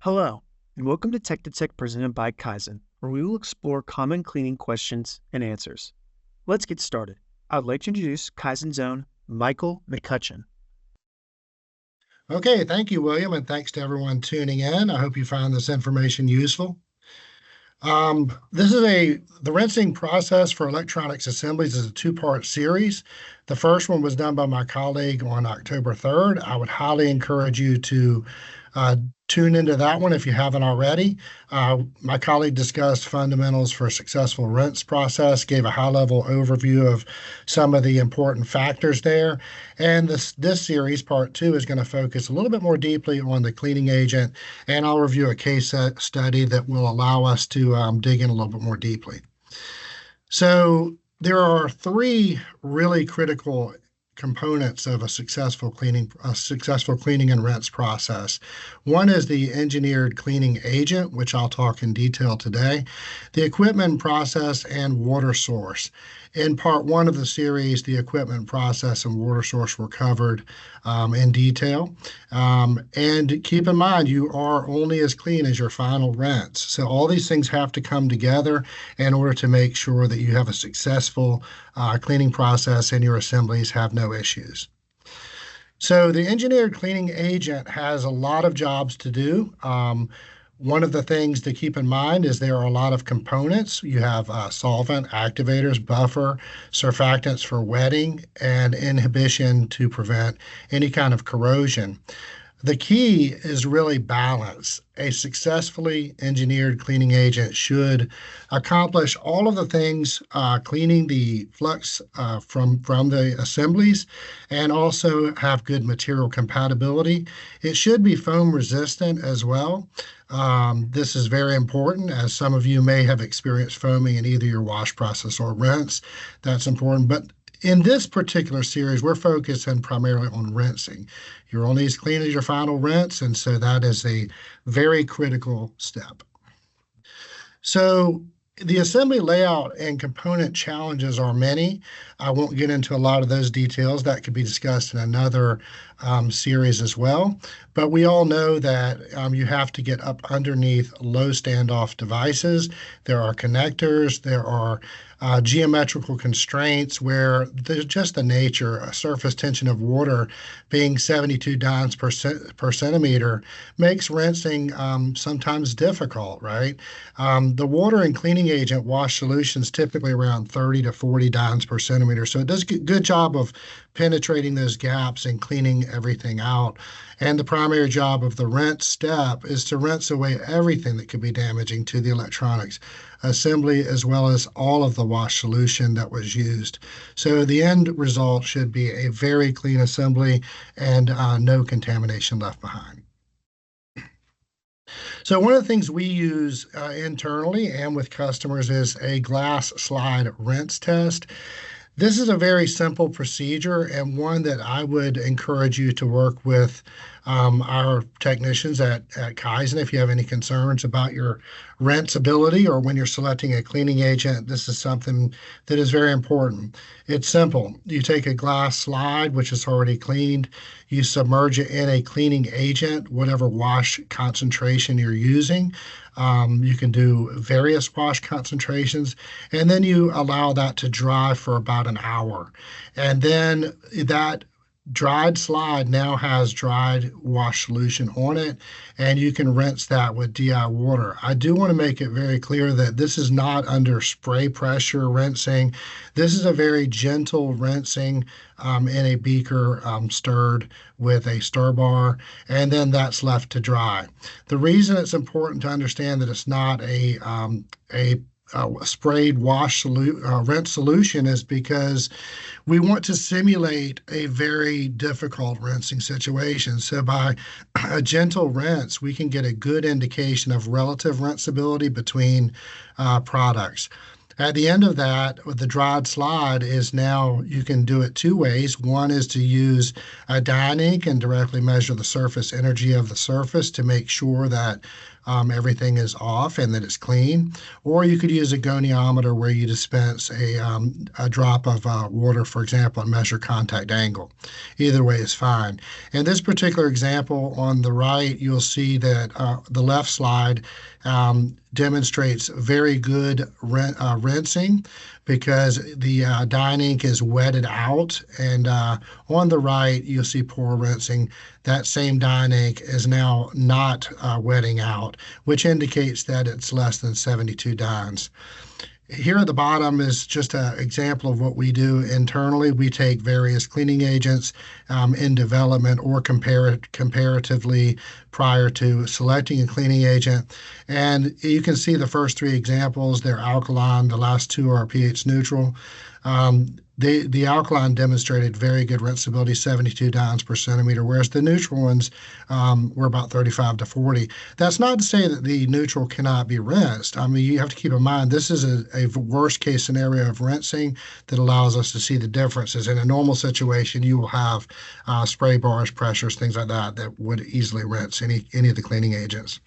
Hello, and welcome to Tech to Tech presented by KYZEN, where we will explore common cleaning questions and answers. Let's get started. I would like to introduce KYZEN's own Michael McCutchen. Okay, thank you, William, and thanks to everyone tuning in. I hope you found this information useful. The rinsing process for electronics assemblies is a two-part series. The first one was done by my colleague on October 3rd. I would highly encourage you to tune into that one if you haven't already. My colleague discussed fundamentals for a successful rinse process, gave a high-level overview of some of the important factors there. And this series, part two, is going to focus a little bit more deeply on the cleaning agent, and I'll review a case study that will allow us to dig in a little bit more deeply. So there are three really critical components of a successful cleaning and rinse process. One is the engineered cleaning agent, which I'll talk in detail today, the equipment process, and water source. In part one of the series, the equipment process and water source were covered in detail. And keep in mind, you are only as clean as your final rinse. So all these things have to come together in order to make sure that you have a successful cleaning process and your assemblies have no issues. So the engineered cleaning agent has a lot of jobs to do. One of the things to keep in mind is there are a lot of components. You have solvent, activators, buffer, surfactants for wetting, and inhibition to prevent any kind of corrosion. The key is really balance. A successfully engineered cleaning agent should accomplish all of the things, cleaning the flux from the assemblies, and also have good material compatibility. It should be foam resistant as well. This is very important, as some of you may have experienced foaming in either your wash process or rinse. That's important. But in this particular series, we're focusing primarily on rinsing. You're only as clean as your final rinse, and so that is a very critical step. So the assembly layout and component challenges are many. I won't get into a lot of those details. That could be discussed in another series as well. But we all know that you have to get up underneath low standoff devices. There are connectors. There are geometrical constraints where there's just the nature, a surface tension of water being 72 dynes per centimeter makes rinsing sometimes difficult, right? The water and cleaning agent wash solutions typically around 30 to 40 dynes per centimeter. So it does a good job of penetrating those gaps and cleaning everything out. And the primary job of the rinse step is to rinse away everything that could be damaging to the electronics assembly, as well as all of the wash solution that was used. So the end result should be a very clean assembly and no contamination left behind. So one of the things we use internally and with customers is a glass slide rinse test. This is a very simple procedure and one that I would encourage you to work with our technicians at KYZEN if you have any concerns about your rinse ability or when you're selecting a cleaning agent. This is something that is very important. It's simple. You take a glass slide, which is already cleaned. You submerge it in a cleaning agent, whatever wash concentration you're using. You can do various wash concentrations, and then you allow that to dry for about an hour. And then that dried slide now has dried wash solution on it, and you can rinse that with DI water. I do want to make it very clear that this is not under spray pressure rinsing. This is a very gentle rinsing in a beaker stirred with a stir bar, and then that's left to dry. The reason it's important to understand that it's not a sprayed rinse solution is because we want to simulate a very difficult rinsing situation. So by a gentle rinse, we can get a good indication of relative rinsability between products. At the end of that, with the dried slide is now you can do it two ways. One is to use a dynic and directly measure the surface energy of the surface to make sure that everything is off and that it's clean. Or you could use a goniometer where you dispense a drop of water, for example, and measure contact angle. Either way is fine. In this particular example on the right, you'll see that the left slide demonstrates very good rinsing because the dyeing ink is wetted out. And on the right, you'll see poor rinsing. That same dyeing ink is now not wetting out, which indicates that it's less than 72 dynes. Here at the bottom is just an example of what we do internally. We take various cleaning agents in development or comparatively prior to selecting a cleaning agent. And you can see the first three examples, they're alkaline. The last two are pH neutral. The alkaline demonstrated very good rinsability, 72 dynes per centimeter, whereas the neutral ones were about 35 to 40. That's not to say that the neutral cannot be rinsed. I mean, you have to keep in mind this is a worst case scenario of rinsing that allows us to see the differences. In a normal situation, you will have spray bars, pressures, things like that that would easily rinse any of the cleaning agents.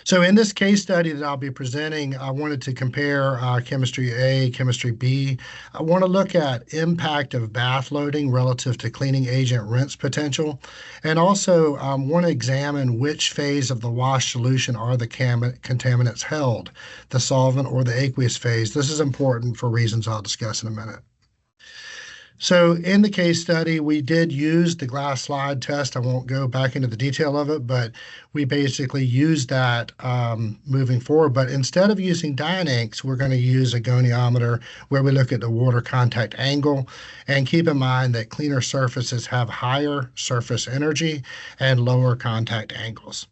So in this case study that I'll be presenting, I wanted to compare chemistry A, chemistry B. I want to look at impact of bath loading relative to cleaning agent rinse potential, and also want to examine which phase of the wash solution are the contaminants held, the solvent or the aqueous phase. This is important for reasons I'll discuss in a minute. So in the case study, we did use the glass slide test. I won't go back into the detail of it, but we basically used that moving forward. But instead of using dyeing inks, we're going to use a goniometer where we look at the water contact angle. And keep in mind that cleaner surfaces have higher surface energy and lower contact angles.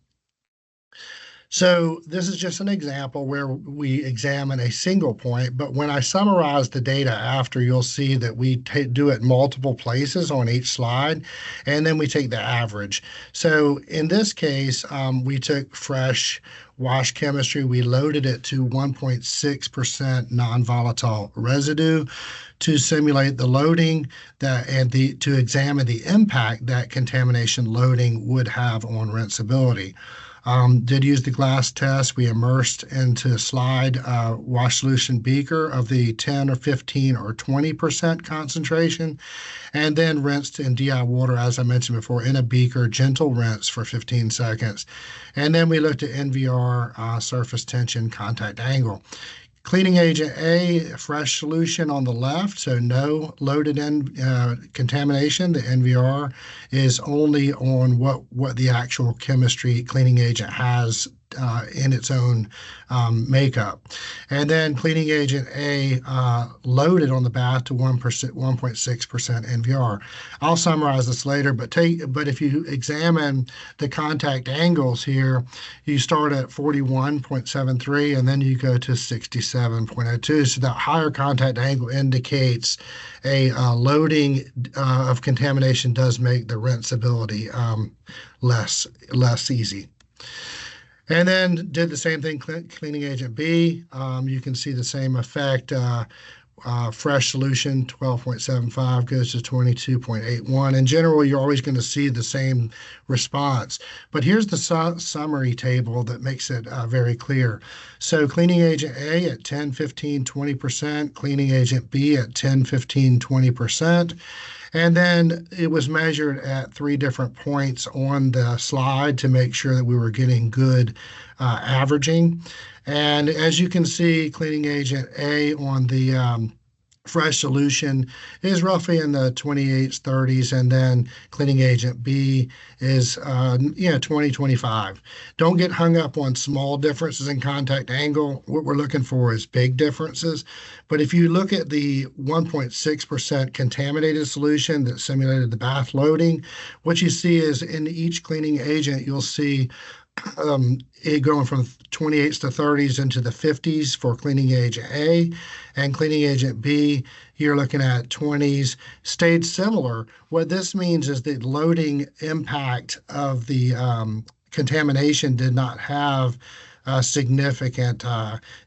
So this is just an example where we examine a single point, but when I summarize the data after, you'll see that we do it multiple places on each slide, and then we take the average. So in this case, we took fresh wash chemistry, we loaded it to 1.6% non-volatile residue to simulate the loading to examine the impact that contamination loading would have on rinsability. Did use the glass test. We immersed into a slide wash solution beaker of the 10 or 15 or 20% concentration, and then rinsed in DI water, as I mentioned before, in a beaker, gentle rinse for 15 seconds. And then we looked at NVR, surface tension, contact angle. Cleaning agent A, fresh solution on the left, so no loaded in contamination. The NVR is only on what the actual chemistry cleaning agent has in its own makeup. And then cleaning agent A loaded on the bath to 1%, 1.6% NVR. I'll summarize this later, but if you examine the contact angles here, you start at 41.73 and then you go to 67.02. So that higher contact angle indicates a loading of contamination does make the rinsability less easy. And then did the same thing, cleaning agent B. You can see the same effect. Fresh solution, 12.75 goes to 22.81. In general, you're always going to see the same response. But here's the summary table that makes it very clear. So cleaning agent A at 10, 15, 20%, cleaning agent B at 10, 15, 20%. And then it was measured at 3 different points on the slide to make sure that we were getting good averaging. And as you can see, cleaning agent A on the fresh solution is roughly in the 28s, 30s, and then cleaning agent B is 20, 25. Don't get hung up on small differences in contact angle. What we're looking for is big differences. But if you look at the 1.6% contaminated solution that simulated the bath loading, what you see is in each cleaning agent, you'll see it going from 28s to 30s into the 50s for cleaning agent A, and cleaning agent B, you're looking at 20s, stayed similar. What this means is the loading impact of the contamination did not have a significant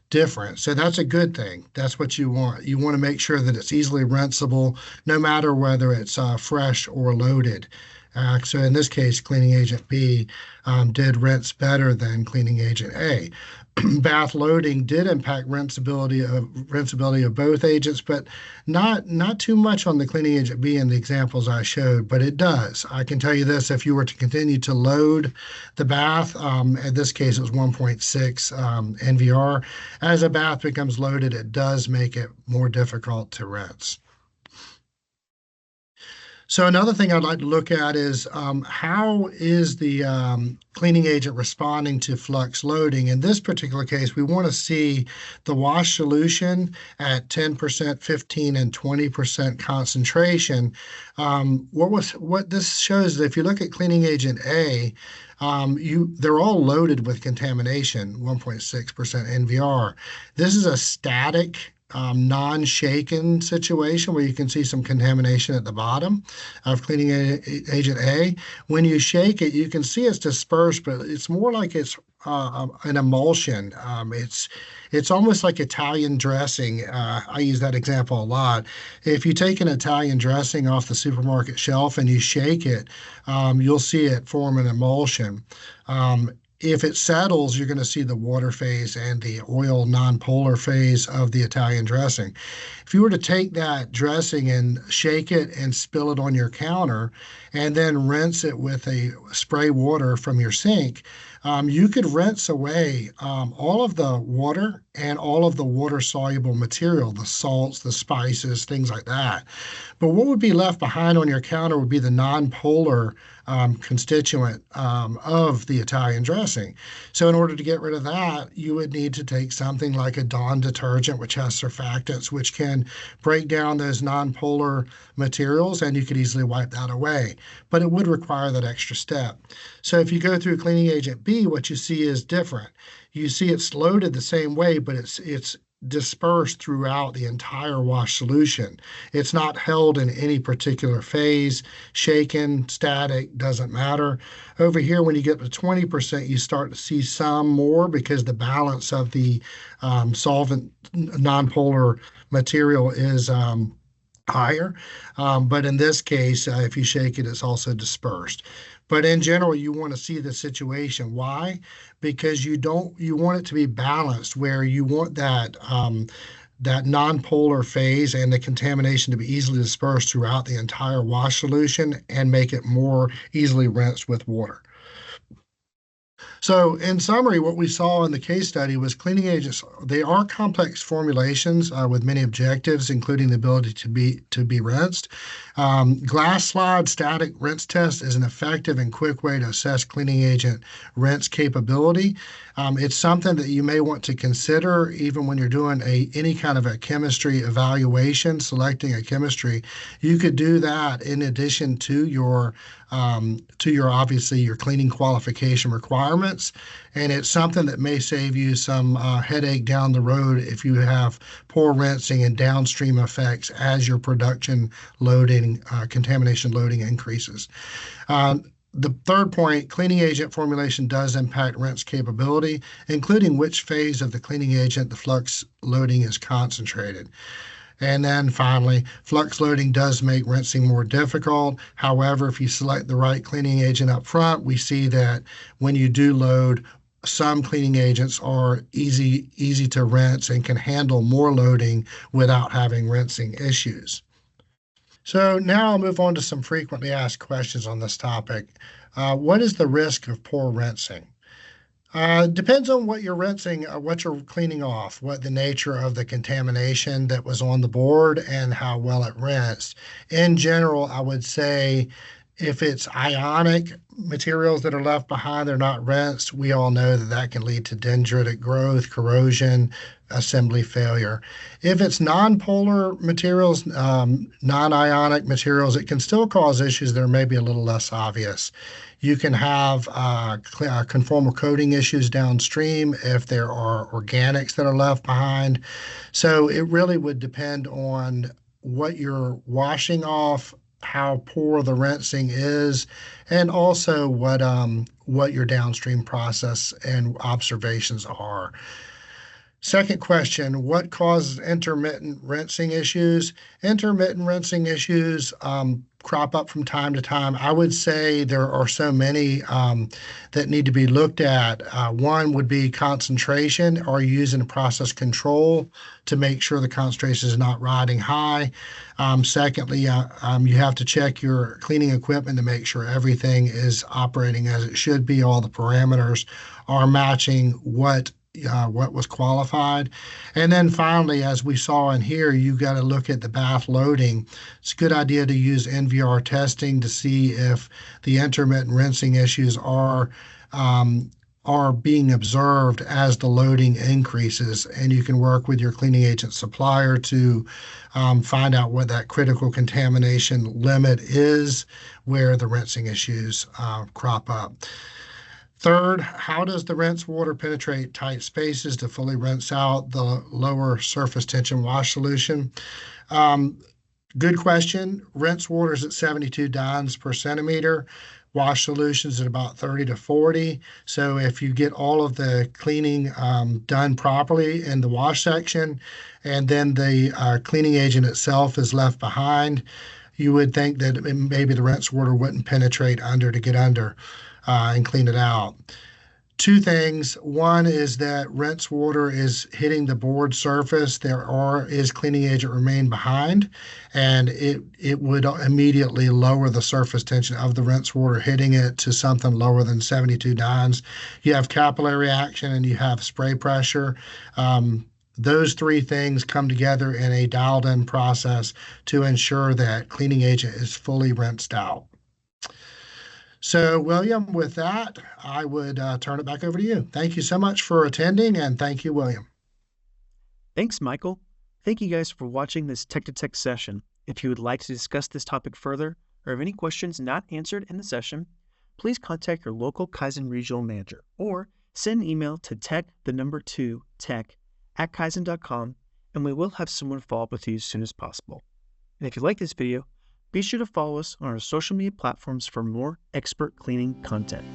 difference. So that's a good thing. That's what you want. You want to make sure that it's easily rinsable, no matter whether it's fresh or loaded. So in this case, cleaning agent B did rinse better than cleaning agent A. Bath loading did impact rinsability of both agents, but not too much on the cleaning agent B in the examples I showed, but it does. I can tell you this: if you were to continue to load the bath, in this case it was 1.6 NVR, as a bath becomes loaded, it does make it more difficult to rinse. So another thing I'd like to look at is how is the cleaning agent responding to flux loading? In this particular case, we want to see the wash solution at 10%, 15, and 20% concentration. What this shows is if you look at cleaning agent A, they're all loaded with contamination, 1.6% NVR. This is a static non-shaken situation where you can see some contamination at the bottom of cleaning agent A. When you shake it, you can see it's dispersed, but it's more like it's an emulsion. It's almost like Italian dressing. I use that example a lot. If you take an Italian dressing off the supermarket shelf and you shake it, you'll see it form an emulsion. If it settles, you're going to see the water phase and the oil nonpolar phase of the Italian dressing. If you were to take that dressing and shake it and spill it on your counter and then rinse it with a spray water from your sink, you could rinse away all of the water and all of the water soluble material, the salts, the spices, things like that. But what would be left behind on your counter would be the nonpolar constituent of the Italian dressing. So in order to get rid of that, you would need to take something like a Dawn detergent, which has surfactants, which can break down those nonpolar materials, and you could easily wipe that away. But it would require that extra step. So if you go through cleaning agent B, what you see is different. You see it's loaded the same way, but it's dispersed throughout the entire wash solution. It's not held in any particular phase, shaken, static, doesn't matter. Over here, when you get to 20%, you start to see some more because the balance of the solvent nonpolar material is higher. But in this case, if you shake it, it's also dispersed. But in general, you want to see the situation. Why? Because you want it to be balanced where you want that nonpolar phase and the contamination to be easily dispersed throughout the entire wash solution and make it more easily rinsed with water. So in summary, what we saw in the case study was cleaning agents, they are complex formulations with many objectives, including the ability to be rinsed. Glass slide static rinse test is an effective and quick way to assess cleaning agent rinse capability. It's something that you may want to consider even when you're doing any kind of a chemistry evaluation, selecting a chemistry. You could do that in addition to your obviously your cleaning qualification requirements, and it's something that may save you some headache down the road if you have poor rinsing and downstream effects as your production loading, contamination loading increases. The third point, cleaning agent formulation does impact rinse capability, including which phase of the cleaning agent the flux loading is concentrated. And then finally, flux loading does make rinsing more difficult. However, if you select the right cleaning agent up front, we see that when you do load, some cleaning agents are easy to rinse and can handle more loading without having rinsing issues. So now I'll move on to some frequently asked questions on this topic. What is the risk of poor rinsing? Depends on what you're rinsing, what you're cleaning off, what the nature of the contamination that was on the board and how well it rinsed. In general, I would say if it's ionic materials that are left behind, they're not rinsed, we all know that that can lead to dendritic growth, corrosion, assembly failure. If it's nonpolar materials, non-ionic materials, it can still cause issues that are maybe a little less obvious. You can have conformal coating issues downstream if there are organics that are left behind. So it really would depend on what you're washing off, how poor the rinsing is, and also what your downstream process and observations are. Second question, what causes intermittent rinsing issues? Intermittent rinsing issues crop up from time to time. I would say there are so many that need to be looked at. One would be concentration. Are you using a process control to make sure the concentration is not riding high? Secondly, you have to check your cleaning equipment to make sure everything is operating as it should be. All the parameters are matching what was qualified. And then finally, as we saw in here, you got to look at the bath loading. It's a good idea to use NVR testing to see if the intermittent rinsing issues are being observed as the loading increases. And you can work with your cleaning agent supplier to find out what that critical contamination limit is where the rinsing issues crop up. Third, how does the rinse water penetrate tight spaces to fully rinse out the lower surface tension wash solution? Good question. Rinse water is at 72 dynes per centimeter. Wash solutions at about 30 to 40. So if you get all of the cleaning done properly in the wash section, and then the cleaning agent itself is left behind, you would think that maybe the rinse water wouldn't penetrate under to get under and clean it out. Two things. One is that rinse water is hitting the board surface. Is cleaning agent remain behind, and it would immediately lower the surface tension of the rinse water, hitting it to something lower than 72 dynes. You have capillary action and you have spray pressure. Those three things come together in a dialed-in process to ensure that cleaning agent is fully rinsed out. So, William, with that, I would turn it back over to you. Thank you so much for attending, and thank you, William. Thanks, Michael. Thank you guys for watching this Tech to Tech session. If you would like to discuss this topic further, or have any questions not answered in the session, please contact your local KYZEN regional manager, or send an email to tech@KYZEN.com, and we will have someone follow up with you as soon as possible. And if you like this video, be sure to follow us on our social media platforms for more expert cleaning content.